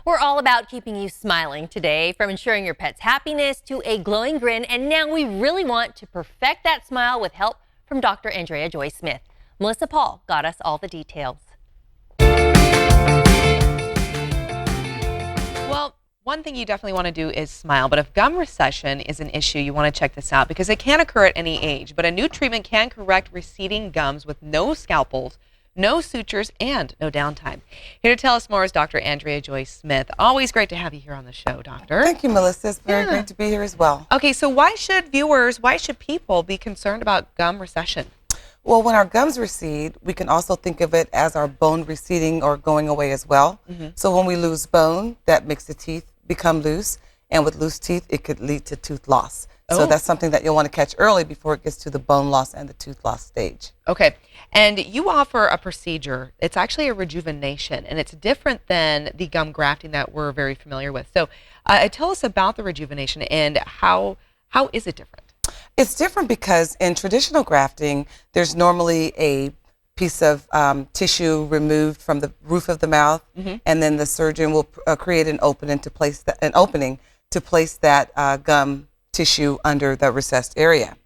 We're all about keeping you smiling today, from ensuring your pet's happiness to a glowing grin. And now we really want to perfect that smile with help from Dr. Andrea Joy Smith. Melissa Paul got us all the details. Well, one thing you definitely want to do is smile, but if gum recession is an issue, you want to check this out because it can occur at any age, but a new treatment can correct receding gums with no scalpels, no sutures, and no downtime. Here to tell us more is Dr. Andrea Joy Smith. Always great to have you here on the show, Doctor. Thank you, Melissa. It's very great to be here as well. Okay, so why should people be concerned about gum recession? Well, when our gums recede, we can also think of it as our bone receding or going away as well. So when we lose bone, that makes the teeth become loose. And with loose teeth, it could lead to tooth loss. So that's something that you'll want to catch early before it gets to the bone loss and the tooth loss stage. Okay, and you offer a procedure. It's actually a rejuvenation, and it's different than the gum grafting that we're very familiar with. So tell us about the rejuvenation and how is it different? It's different because in traditional grafting, there's normally a piece of tissue removed from the roof of the mouth, and then the surgeon will create an opening to place that gum tissue under the recessed area.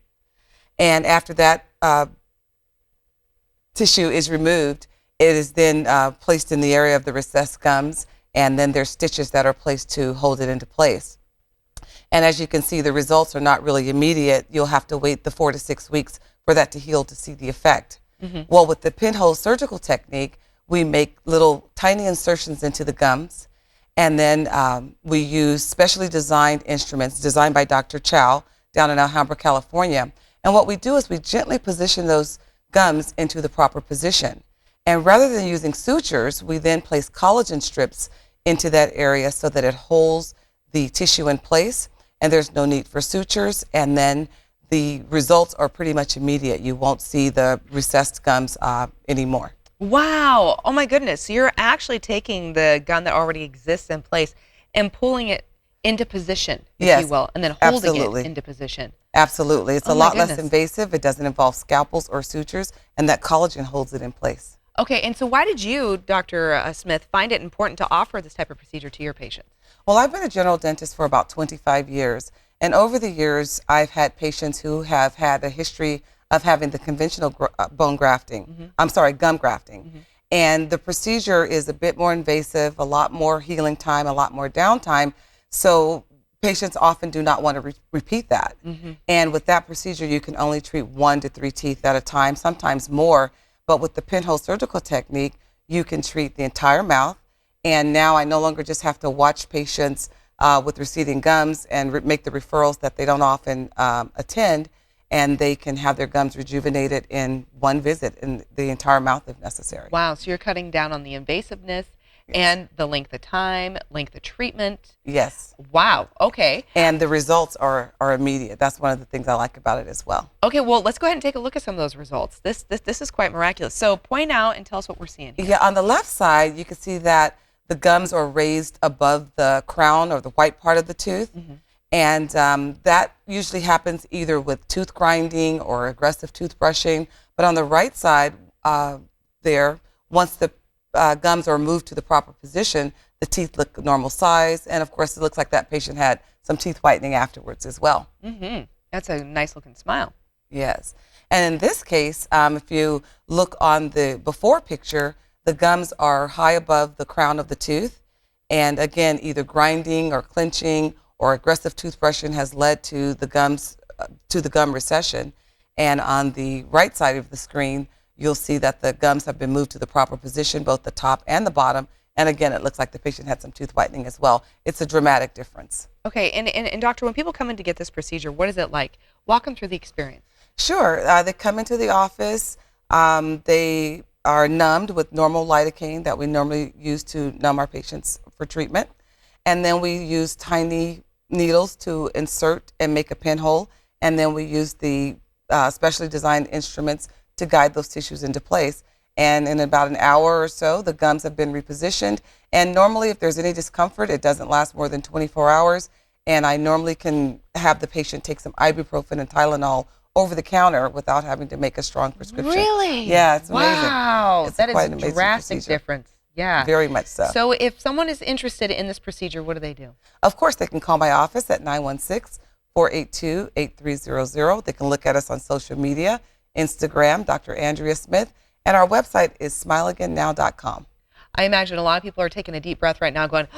And after that tissue is removed, it is then placed in the area of the recessed gums, and then there's stitches that are placed to hold it into place. And as you can see, the results are not really immediate. You'll have to wait the 4 to 6 weeks for that to heal to see the effect. Well, with the pinhole surgical technique, we make little tiny insertions into the gums, and then we use specially designed instruments designed by Dr. Chow down in Alhambra, California. And what we do is we gently position those gums into the proper position. And rather than using sutures, we then place collagen strips into that area so that it holds the tissue in place, and there's no need for sutures, and then the results are pretty much immediate. You won't see the recessed gums anymore. Wow. Oh my goodness. So you're actually taking the gum that already exists in place and pulling it into position, if you will, and then holding it into position. Absolutely. It's a lot less invasive. It doesn't involve scalpels or sutures, and that collagen holds it in place. Okay, and so why did you, Dr. Smith, find it important to offer this type of procedure to your patients? Well, I've been a general dentist for about 25 years, and over the years, I've had patients who have had a history of having the conventional gum grafting. And the procedure is a bit more invasive, a lot more healing time, a lot more downtime. So patients often do not want to repeat that. And with that procedure, you can only treat 1 to 3 teeth at a time, sometimes more. But with the pinhole surgical technique, you can treat the entire mouth. And now I no longer just have to watch patients with receding gums and make the referrals that they don't often attend, and they can have their gums rejuvenated in one visit in the entire mouth if necessary. Wow, so you're cutting down on the invasiveness and the length of time, length of treatment. Yes. Wow, okay. And the results are immediate. That's one of the things I like about it as well. Okay, well, let's go ahead and take a look at some of those results. This is quite miraculous. So point out and tell us what we're seeing here. Yeah, on the left side, you can see that the gums are raised above the crown or the white part of the tooth. And that usually happens either with tooth grinding or aggressive toothbrushing. But on the right side there, once the gums are moved to the proper position, the teeth look normal size. And of course, it looks like that patient had some teeth whitening afterwards as well. That's a nice looking smile. Yes. And in this case, if you look on the before picture, the gums are high above the crown of the tooth. And again, either grinding or clenching or aggressive toothbrushing has led to the gums, to the gum recession. And on the right side of the screen, you'll see that the gums have been moved to the proper position, both the top and the bottom. And again, it looks like the patient had some tooth whitening as well. It's a dramatic difference. Okay, and doctor, when people come in to get this procedure, what is it like? Walk them through the experience. Sure. They come into the office. They are numbed with normal lidocaine that we normally use to numb our patients for treatment. And then we use tiny needles to insert and make a pinhole. And then we use the specially designed instruments to guide those tissues into place. And in about an hour or so, the gums have been repositioned. And normally, if there's any discomfort, it doesn't last more than 24 hours. And I normally can have the patient take some ibuprofen and Tylenol over the counter without having to make a strong prescription. Really? Yeah, it's amazing. Wow, it's that is quite a an amazing drastic procedure. difference Yeah. Very much so. So if someone is interested in this procedure, what do they do? Of course, they can call my office at 916-482-8300. They can look at us on social media, Instagram, Dr. Andrea Smith, and our website is smileagainnow.com. I imagine a lot of people are taking a deep breath right now going,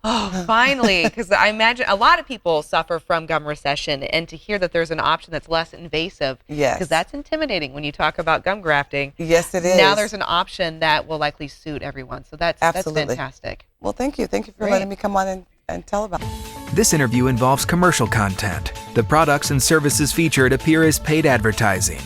oh, finally, because I imagine a lot of people suffer from gum recession, and to hear that there's an option that's less invasive, Yes. because that's intimidating when you talk about gum grafting. Yes, it is. Now there's an option that will likely suit everyone. So that's Absolutely. fantastic. Well, thank you. Thank you for Great. letting me come on and tell about it. This interview involves commercial content. The products and services featured appear as paid advertising.